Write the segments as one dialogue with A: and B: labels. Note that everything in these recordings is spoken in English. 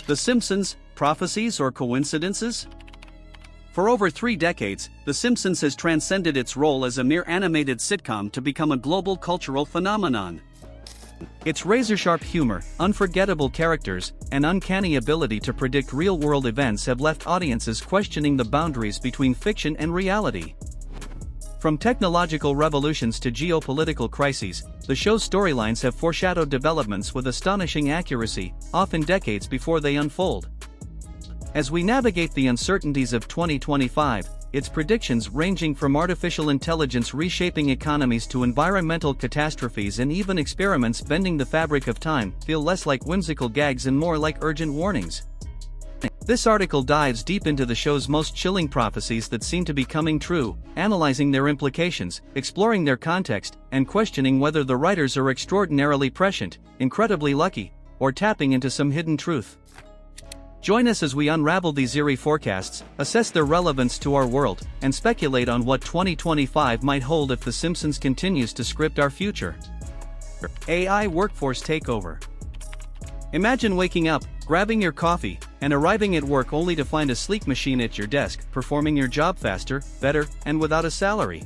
A: The Simpsons, prophecies or coincidences? For over 3 decades, The Simpsons has transcended its role as a mere animated sitcom to become a global cultural phenomenon. Its razor-sharp humor, unforgettable characters, and uncanny ability to predict real-world events have left audiences questioning the boundaries between fiction and reality. From technological revolutions to geopolitical crises, the show's storylines have foreshadowed developments with astonishing accuracy, often decades before they unfold. As we navigate the uncertainties of 2025, its predictions ranging from artificial intelligence reshaping economies to environmental catastrophes and even experiments bending the fabric of time feel less like whimsical gags and more like urgent warnings. This article dives deep into the show's most chilling prophecies that seem to be coming true, analyzing their implications, exploring their context, and questioning whether the writers are extraordinarily prescient, incredibly lucky, or tapping into some hidden truth. Join us as we unravel these eerie forecasts, assess their relevance to our world, and speculate on what 2025 might hold if The Simpsons continues to script our future. AI workforce takeover. Imagine waking up, grabbing your coffee, and arriving at work only to find a sleek machine at your desk, performing your job faster, better, and without a salary.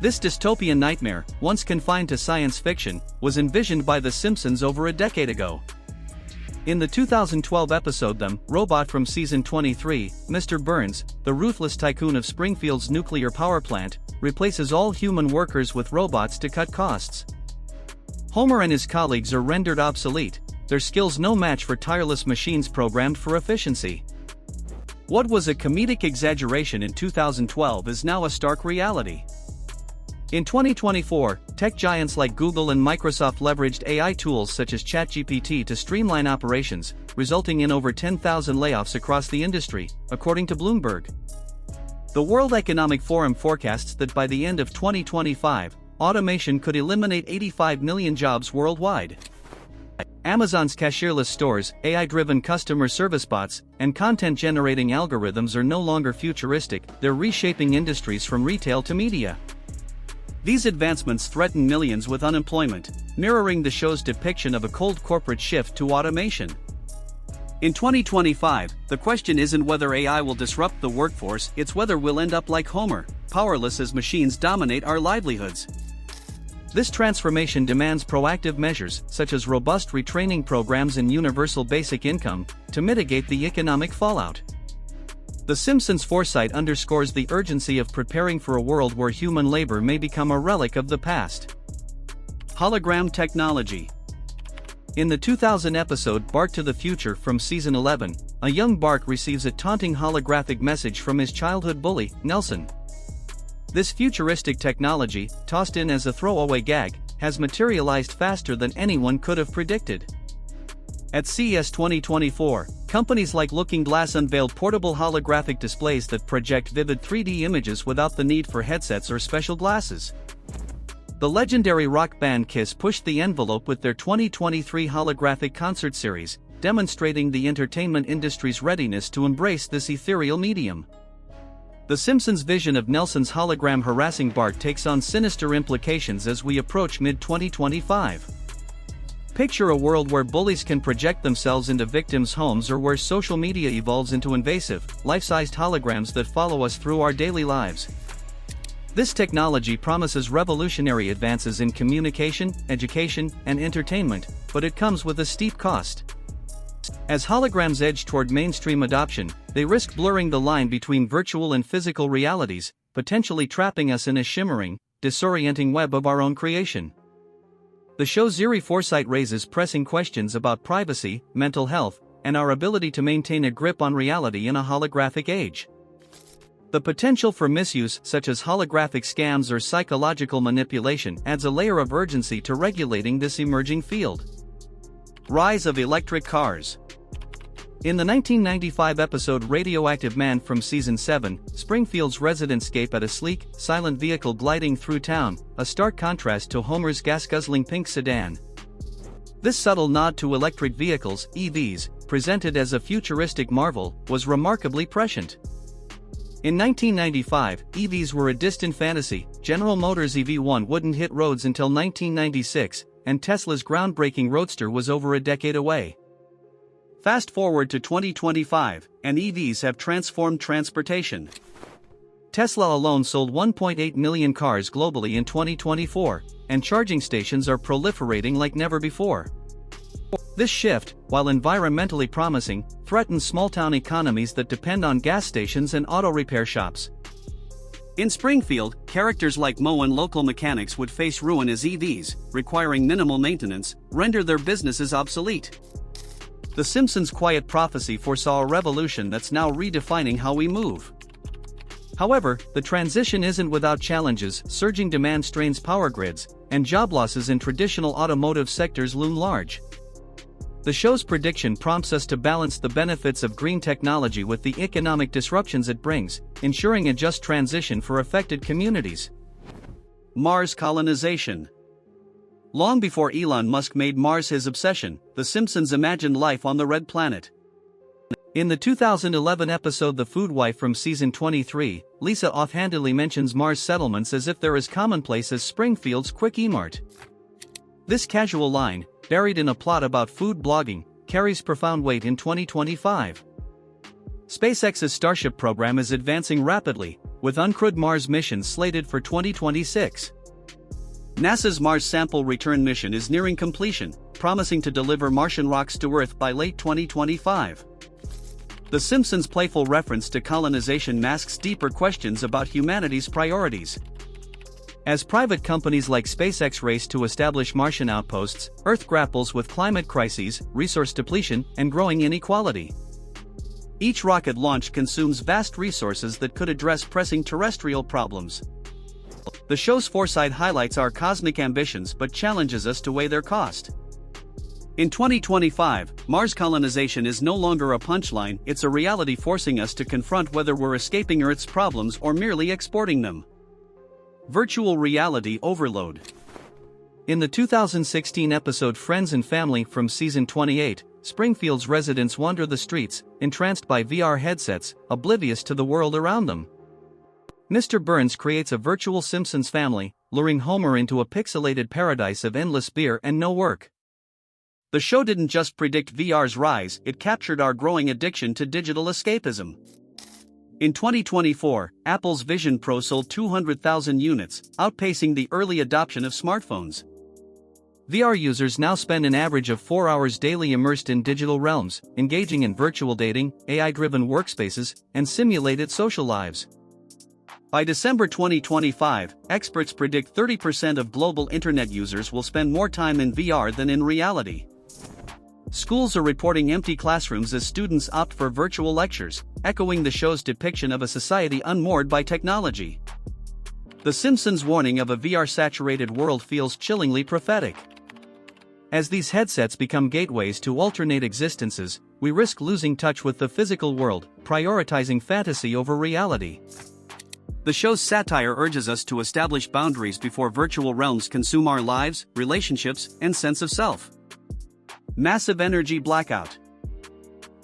A: This dystopian nightmare, once confined to science fiction, was envisioned by The Simpsons over a decade ago. In the 2012 episode The Robot from Season 23, Mr. Burns, the ruthless tycoon of Springfield's nuclear power plant, replaces all human workers with robots to cut costs. Homer and his colleagues are rendered obsolete, their skills no match for tireless machines programmed for efficiency. What was a comedic exaggeration in 2012 is now a stark reality. In 2024, tech giants like Google and Microsoft leveraged AI tools such as ChatGPT to streamline operations, resulting in over 10,000 layoffs across the industry, according to Bloomberg. The World Economic Forum forecasts that by the end of 2025, automation could eliminate 85 million jobs worldwide. Amazon's cashierless stores, AI-driven customer service bots, and content-generating algorithms are no longer futuristic, they're reshaping industries from retail to media. These advancements threaten millions with unemployment, mirroring the show's depiction of a cold corporate shift to automation. In 2025, the question isn't whether AI will disrupt the workforce, it's whether we'll end up like Homer, powerless as machines dominate our livelihoods. This transformation demands proactive measures, such as robust retraining programs and universal basic income, to mitigate the economic fallout. The Simpsons' foresight underscores the urgency of preparing for a world where human labor may become a relic of the past. Hologram technology. In the 2000 episode Bart to the Future from Season 11, a young Bart receives a taunting holographic message from his childhood bully, Nelson. This futuristic technology, tossed in as a throwaway gag, has materialized faster than anyone could have predicted. At CES 2024, companies like Looking Glass unveiled portable holographic displays that project vivid 3D images without the need for headsets or special glasses. The legendary rock band Kiss pushed the envelope with their 2023 holographic concert series, demonstrating the entertainment industry's readiness to embrace this ethereal medium. The Simpsons' vision of Nelson's hologram harassing Bart takes on sinister implications as we approach mid-2025. Picture a world where bullies can project themselves into victims' homes or where social media evolves into invasive, life-sized holograms that follow us through our daily lives. This technology promises revolutionary advances in communication, education, and entertainment, but it comes with a steep cost. As holograms edge toward mainstream adoption, they risk blurring the line between virtual and physical realities, potentially trapping us in a shimmering, disorienting web of our own creation. The show's eerie foresight raises pressing questions about privacy, mental health, and our ability to maintain a grip on reality in a holographic age. The potential for misuse, such as holographic scams or psychological manipulation, adds a layer of urgency to regulating this emerging field. Rise of electric cars. In the 1995 episode Radioactive Man from Season 7, Springfield's residents gape at a sleek, silent vehicle gliding through town, a stark contrast to Homer's gas-guzzling pink sedan. This subtle nod to electric vehicles, EVs, presented as a futuristic marvel, was remarkably prescient. In 1995, EVs were a distant fantasy. General Motors' EV1 wouldn't hit roads until 1996, and Tesla's groundbreaking Roadster was over a decade away. Fast forward to 2025, and EVs have transformed transportation. Tesla alone sold 1.8 million cars globally in 2024, and charging stations are proliferating like never before. This shift, while environmentally promising, threatens small-town economies that depend on gas stations and auto repair shops. In Springfield, characters like Mo and local mechanics would face ruin as EVs, requiring minimal maintenance, render their businesses obsolete. The Simpsons' quiet prophecy foresaw a revolution that's now redefining how we move. However, the transition isn't without challenges. Surging demand strains power grids, and job losses in traditional automotive sectors loom large. The show's prediction prompts us to balance the benefits of green technology with the economic disruptions it brings, ensuring a just transition for affected communities. Mars colonization. Long before Elon Musk made Mars his obsession, The Simpsons imagined life on the red planet. In the 2011 episode The Food Wife from season 23, Lisa offhandedly mentions Mars settlements as if they're as commonplace as Springfield's Quick E-Mart. This casual line, buried in a plot about food blogging, carries profound weight in 2025. SpaceX's Starship program is advancing rapidly, with uncrewed Mars missions slated for 2026. NASA's Mars Sample Return mission is nearing completion, promising to deliver Martian rocks to Earth by late 2025. The Simpsons' playful reference to colonization masks deeper questions about humanity's priorities. As private companies like SpaceX race to establish Martian outposts, Earth grapples with climate crises, resource depletion, and growing inequality. Each rocket launch consumes vast resources that could address pressing terrestrial problems. The show's foresight highlights our cosmic ambitions but challenges us to weigh their cost. In 2025, Mars colonization is no longer a punchline, it's a reality forcing us to confront whether we're escaping Earth's problems or merely exporting them. Virtual reality overload. In the 2016 episode Friends and Family from season 28, Springfield's residents wander the streets, entranced by VR headsets, oblivious to the world around them. Mr. Burns creates a virtual Simpsons family, luring Homer into a pixelated paradise of endless beer and no work. The show didn't just predict VR's rise, it captured our growing addiction to digital escapism. In 2024, Apple's Vision Pro sold 200,000 units, outpacing the early adoption of smartphones. VR users now spend an average of 4 hours daily immersed in digital realms, engaging in virtual dating, AI-driven workspaces, and simulated social lives. By December 2025, experts predict 30% of global internet users will spend more time in VR than in reality. Schools are reporting empty classrooms as students opt for virtual lectures, echoing the show's depiction of a society unmoored by technology. The Simpsons' warning of a VR-saturated world feels chillingly prophetic. As these headsets become gateways to alternate existences, we risk losing touch with the physical world, prioritizing fantasy over reality. The show's satire urges us to establish boundaries before virtual realms consume our lives, relationships, and sense of self. Massive energy blackout.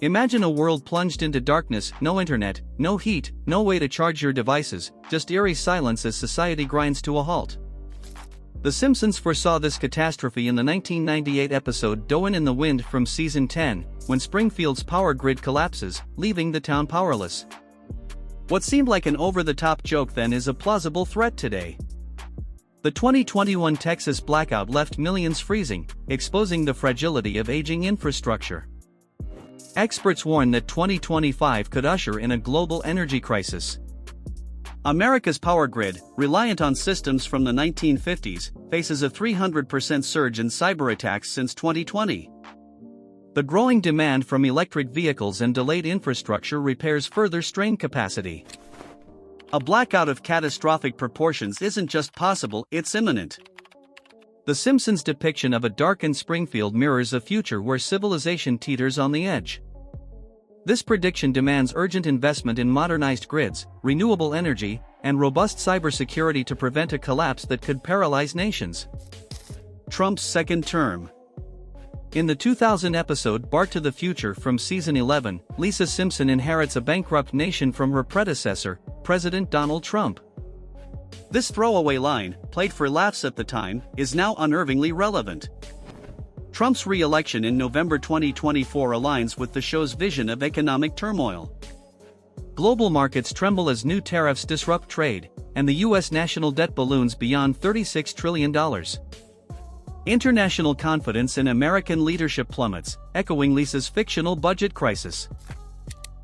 A: Imagine a world plunged into darkness, no internet, no heat, no way to charge your devices, just eerie silence as society grinds to a halt. The Simpsons foresaw this catastrophe in the 1998 episode Doin' in the Wind from season 10, when Springfield's power grid collapses, leaving the town powerless. What seemed like an over-the-top joke then is a plausible threat today. The 2021 Texas blackout left millions freezing, exposing the fragility of aging infrastructure. Experts warn that 2025 could usher in a global energy crisis. America's power grid, reliant on systems from the 1950s, faces a 300% surge in cyber attacks since 2020. The growing demand from electric vehicles and delayed infrastructure repairs further strain capacity. A blackout of catastrophic proportions isn't just possible, it's imminent. The Simpsons' depiction of a darkened Springfield mirrors a future where civilization teeters on the edge. This prediction demands urgent investment in modernized grids, renewable energy, and robust cybersecurity to prevent a collapse that could paralyze nations. Trump's second term. In the 2000 episode Bart to the Future from season 11, Lisa Simpson inherits a bankrupt nation from her predecessor, President Donald Trump. This throwaway line, played for laughs at the time, is now unnervingly relevant. Trump's re-election in November 2024 aligns with the show's vision of economic turmoil. Global markets tremble as new tariffs disrupt trade, and the U.S. national debt balloons beyond $36 trillion. International confidence in American leadership plummets, echoing Lisa's fictional budget crisis.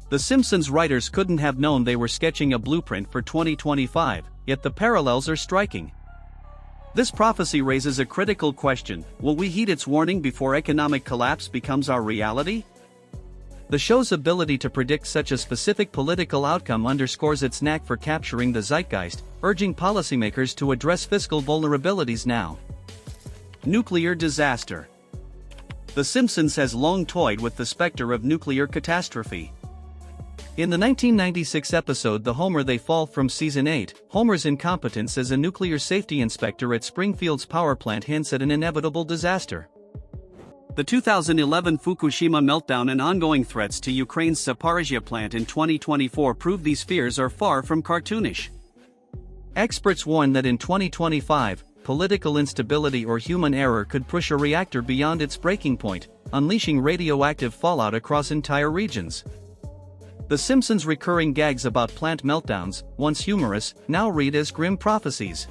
A: The Simpsons writers couldn't have known they were sketching a blueprint for 2025, yet the parallels are striking. This prophecy raises a critical question: will we heed its warning before economic collapse becomes our reality? The show's ability to predict such a specific political outcome underscores its knack for capturing the zeitgeist, urging policymakers to address fiscal vulnerabilities now. Nuclear disaster. The Simpsons has long toyed with the specter of nuclear catastrophe. In the 1996 episode The Homer They Fall from Season 8, Homer's incompetence as a nuclear safety inspector at Springfield's power plant hints at an inevitable disaster. The 2011 Fukushima meltdown and ongoing threats to Ukraine's Zaporizhzhia plant in 2024 prove these fears are far from cartoonish. Experts warn that in 2025, political instability or human error could push a reactor beyond its breaking point, unleashing radioactive fallout across entire regions. The Simpsons' recurring gags about plant meltdowns, once humorous, now read as grim prophecies.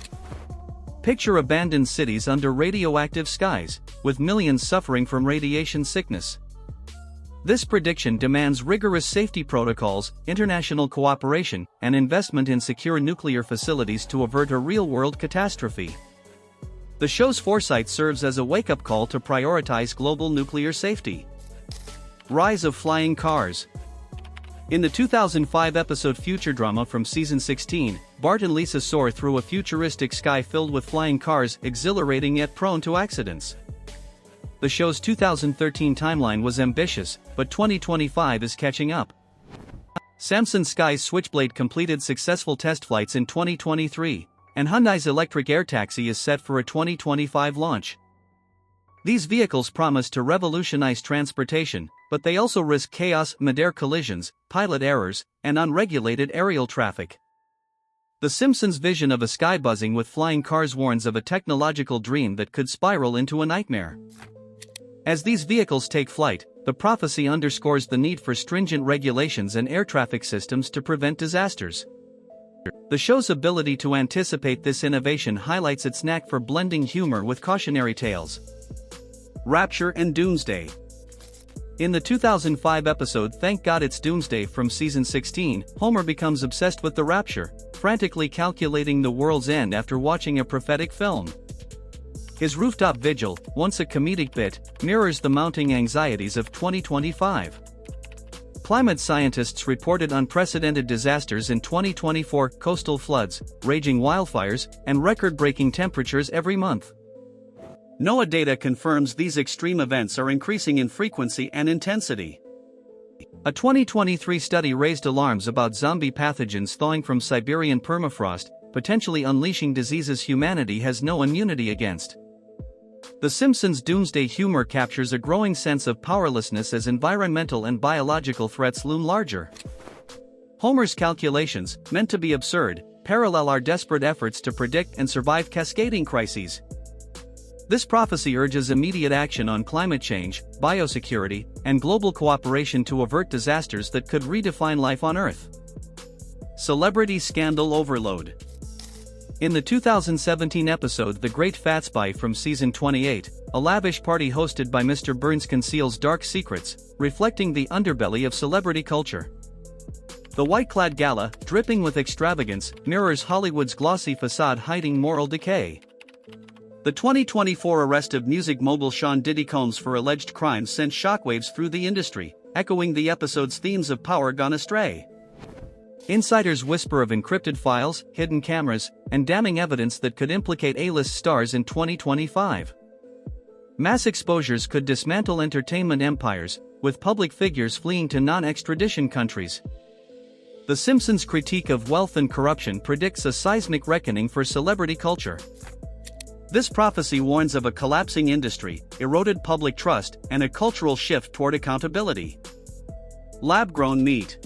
A: Picture abandoned cities under radioactive skies, with millions suffering from radiation sickness. This prediction demands rigorous safety protocols, international cooperation, and investment in secure nuclear facilities to avert a real-world catastrophe. The show's foresight serves as a wake-up call to prioritize global nuclear safety. Rise of flying cars. In the 2005 episode Future Drama from Season 16, Bart and Lisa soar through a futuristic sky filled with flying cars, exhilarating yet prone to accidents. The show's 2013 timeline was ambitious, but 2025 is catching up. Samsung Sky's Switchblade completed successful test flights in 2023, and Hyundai's electric air taxi is set for a 2025 launch. These vehicles promise to revolutionize transportation, but they also risk chaos, mid-air collisions, pilot errors, and unregulated aerial traffic. The Simpsons' vision of a sky buzzing with flying cars warns of a technological dream that could spiral into a nightmare. As these vehicles take flight, the prophecy underscores the need for stringent regulations and air traffic systems to prevent disasters. The show's ability to anticipate this innovation highlights its knack for blending humor with cautionary tales. Rapture and Doomsday. In the 2005 episode Thank God It's Doomsday from Season 16, Homer becomes obsessed with the rapture, frantically calculating the world's end after watching a prophetic film. His rooftop vigil, once a comedic bit, mirrors the mounting anxieties of 2025. Climate scientists reported unprecedented disasters in 2024: coastal floods, raging wildfires, and record-breaking temperatures every month. NOAA data confirms these extreme events are increasing in frequency and intensity. A 2023 study raised alarms about zombie pathogens thawing from Siberian permafrost, potentially unleashing diseases humanity has no immunity against. The Simpsons' doomsday humor captures a growing sense of powerlessness as environmental and biological threats loom larger. Homer's calculations, meant to be absurd, parallel our desperate efforts to predict and survive cascading crises. This prophecy urges immediate action on climate change, biosecurity, and global cooperation to avert disasters that could redefine life on Earth. Celebrity scandal overload. In the 2017 episode The Great Fatsby from Season 28, a lavish party hosted by Mr. Burns conceals dark secrets, reflecting the underbelly of celebrity culture. The white-clad gala, dripping with extravagance, mirrors Hollywood's glossy facade hiding moral decay. The 2024 arrest of music mogul Sean Diddy Combs for alleged crimes sent shockwaves through the industry, echoing the episode's themes of power gone astray. Insiders whisper of encrypted files, hidden cameras, and damning evidence that could implicate A-list stars in 2025. Mass exposures could dismantle entertainment empires, with public figures fleeing to non-extradition countries. The Simpsons' critique of wealth and corruption predicts a seismic reckoning for celebrity culture. This prophecy warns of a collapsing industry, eroded public trust, and a cultural shift toward accountability. Lab-grown meat.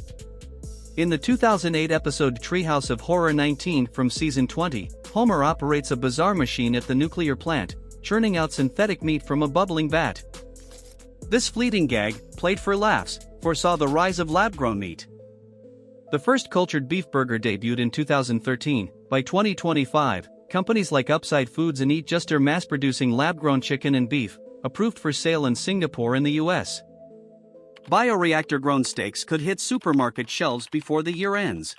A: In the 2008 episode Treehouse of Horror 19 from Season 20, Homer operates a bizarre machine at the nuclear plant, churning out synthetic meat from a bubbling vat. This fleeting gag, played for laughs, foresaw the rise of lab-grown meat. The first cultured beef burger debuted in 2013. By 2025, companies like Upside Foods and Eat Just are mass-producing lab-grown chicken and beef, approved for sale in Singapore and the US. Bioreactor-grown steaks could hit supermarket shelves before the year ends.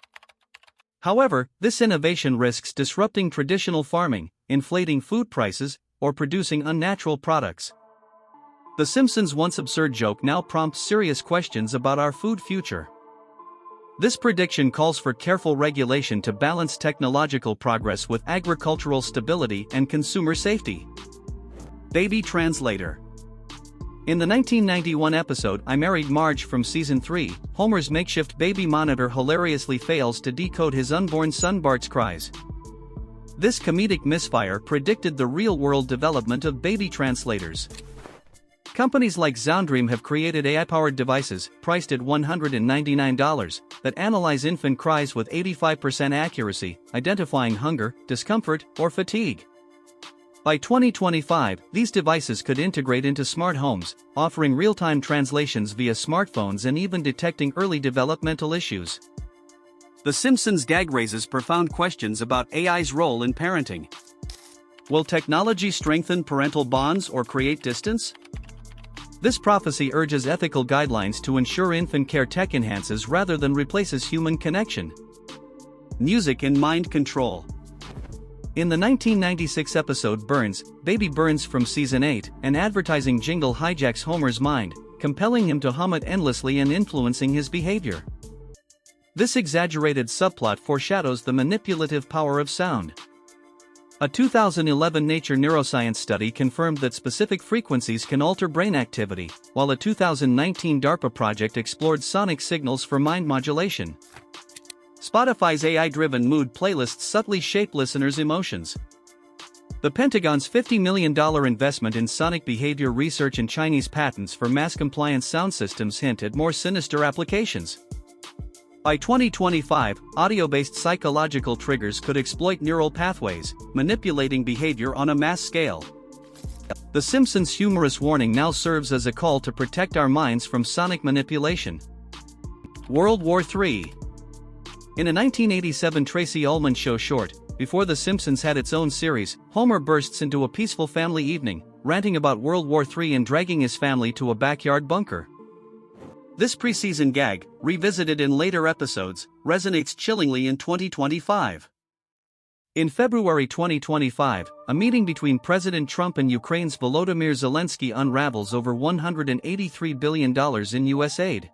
A: However, this innovation risks disrupting traditional farming, inflating food prices, or producing unnatural products. The Simpsons' once absurd joke now prompts serious questions about our food future. This prediction calls for careful regulation to balance technological progress with agricultural stability and consumer safety. Baby Translator. In the 1991 episode I Married Marge from Season 3, Homer's makeshift baby monitor hilariously fails to decode his unborn son Bart's cries. This comedic misfire predicted the real-world development of baby translators. Companies like Zoundream have created AI-powered devices, priced at $199, that analyze infant cries with 85% accuracy, identifying hunger, discomfort, or fatigue. By 2025, these devices could integrate into smart homes, offering real-time translations via smartphones and even detecting early developmental issues. The Simpsons gag raises profound questions about AI's role in parenting. Will technology strengthen parental bonds or create distance? This prophecy urges ethical guidelines to ensure infant care tech enhances rather than replaces human connection. Music and mind control. In the 1996 episode Burns, Baby Burns from Season 8, an advertising jingle hijacks Homer's mind, compelling him to hum it endlessly and influencing his behavior. This exaggerated subplot foreshadows the manipulative power of sound. A 2011 Nature neuroscience study confirmed that specific frequencies can alter brain activity, while a 2019 DARPA project explored sonic signals for mind modulation. Spotify's AI-driven mood playlists subtly shape listeners' emotions. The Pentagon's $50 million investment in sonic behavior research and Chinese patents for mass-compliant sound systems hint at more sinister applications. By 2025, audio-based psychological triggers could exploit neural pathways, manipulating behavior on a mass scale. The Simpsons' humorous warning now serves as a call to protect our minds from sonic manipulation. World War III. In a 1987 Tracy Ullman show short, before The Simpsons had its own series, Homer bursts into a peaceful family evening, ranting about World War III and dragging his family to a backyard bunker. This preseason gag, revisited in later episodes, resonates chillingly in 2025. In February 2025, a meeting between President Trump and Ukraine's Volodymyr Zelensky unravels over $183 billion in U.S. aid.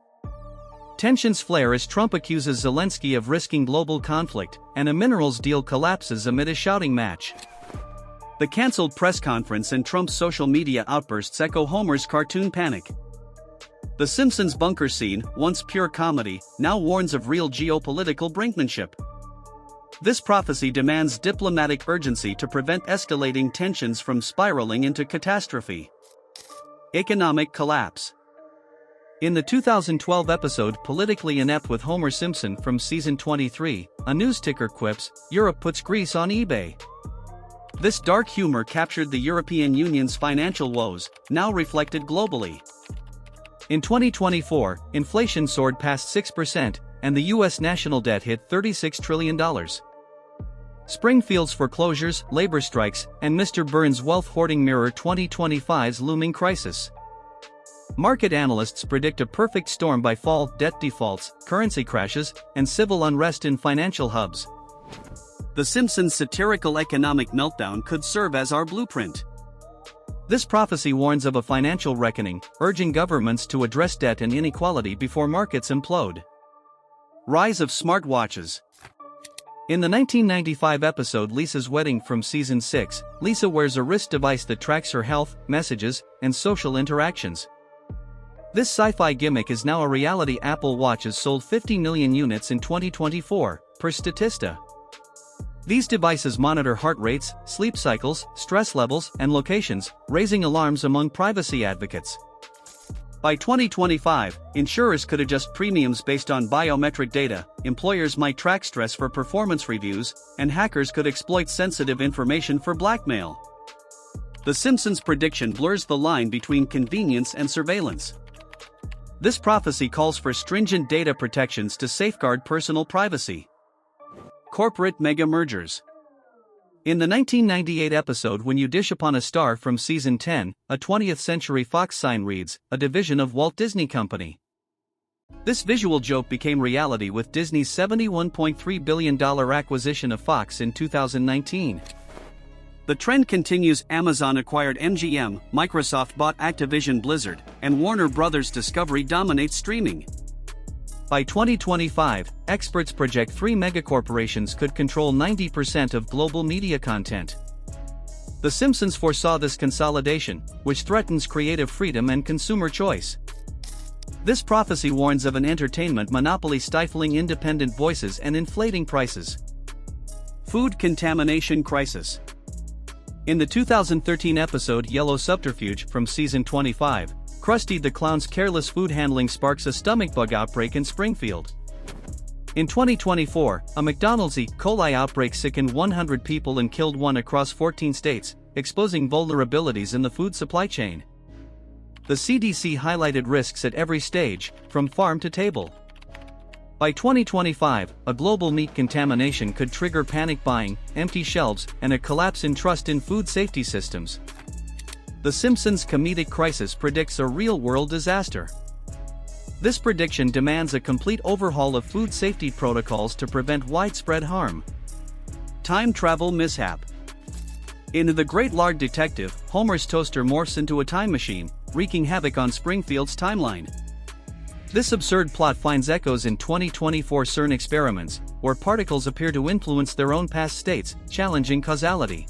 A: Tensions flare as Trump accuses Zelensky of risking global conflict, and a minerals deal collapses amid a shouting match. The cancelled press conference and Trump's social media outbursts echo Homer's cartoon panic. The Simpsons bunker scene, once pure comedy, now warns of real geopolitical brinkmanship. This prophecy demands diplomatic urgency to prevent escalating tensions from spiraling into catastrophe. Economic collapse. In the 2012 episode Politically Inept with Homer Simpson from Season 23, a news ticker quips, "Europe puts Greece on eBay." This dark humor captured the European Union's financial woes, now reflected globally. In 2024, inflation soared past 6%, and the U.S. national debt hit $36 trillion. Springfield's foreclosures, labor strikes, and Mr. Burns' wealth hoarding mirror 2025's looming crisis. Market analysts predict a perfect storm by fall, debt defaults, currency crashes, and civil unrest in financial hubs. The Simpsons' satirical economic meltdown could serve as our blueprint. This prophecy warns of a financial reckoning, urging governments to address debt and inequality before markets implode. Rise of smartwatches. In the 1995 episode Lisa's Wedding from Season 6, Lisa wears a wrist device that tracks her health, messages, and social interactions. This sci-fi gimmick is now a reality. Apple Watches sold 50 million units in 2024, per Statista. These devices monitor heart rates, sleep cycles, stress levels, and locations, raising alarms among privacy advocates. By 2025, insurers could adjust premiums based on biometric data, employers might track stress for performance reviews, and hackers could exploit sensitive information for blackmail. The Simpsons prediction blurs the line between convenience and surveillance. This prophecy calls for stringent data protections to safeguard personal privacy. Corporate mega mergers. In the 1998 episode When You Dish Upon a Star from Season 10, a 20th Century Fox sign reads, "A division of Walt Disney Company." This visual joke became reality with Disney's $71.3 billion acquisition of Fox in 2019. The trend continues. Amazon acquired MGM, Microsoft bought Activision Blizzard, and Warner Bros. Discovery dominates streaming. By 2025, experts project 3 megacorporations could control 90% of global media content. The Simpsons foresaw this consolidation, which threatens creative freedom and consumer choice. This prophecy warns of an entertainment monopoly stifling independent voices and inflating prices. Food contamination crisis. In the 2013 episode Yellow Subterfuge from Season 25, Krusty the Clown's careless food handling sparks a stomach bug outbreak in Springfield. In 2024, a McDonald's E. coli outbreak sickened 100 people and killed 1 across 14 states, exposing vulnerabilities in the food supply chain. The CDC highlighted risks at every stage, from farm to table. By 2025, a global meat contamination could trigger panic buying, empty shelves, and a collapse in trust in food safety systems. The Simpsons comedic crisis predicts a real-world disaster. This prediction demands a complete overhaul of food safety protocols to prevent widespread harm. Time travel mishap. In The Great Lard Detective, Homer's toaster morphs into a time machine, wreaking havoc on Springfield's timeline. This absurd plot finds echoes in 2024 CERN experiments, where particles appear to influence their own past states, challenging causality.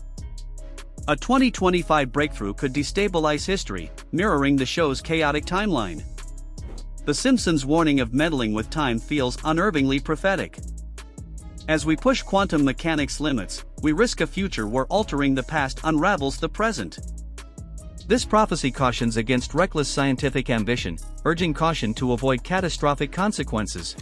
A: A 2025 breakthrough could destabilize history, mirroring the show's chaotic timeline. The Simpsons' warning of meddling with time feels unnervingly prophetic. As we push quantum mechanics limits, we risk a future where altering the past unravels the present. This prophecy cautions against reckless scientific ambition, urging caution to avoid catastrophic consequences.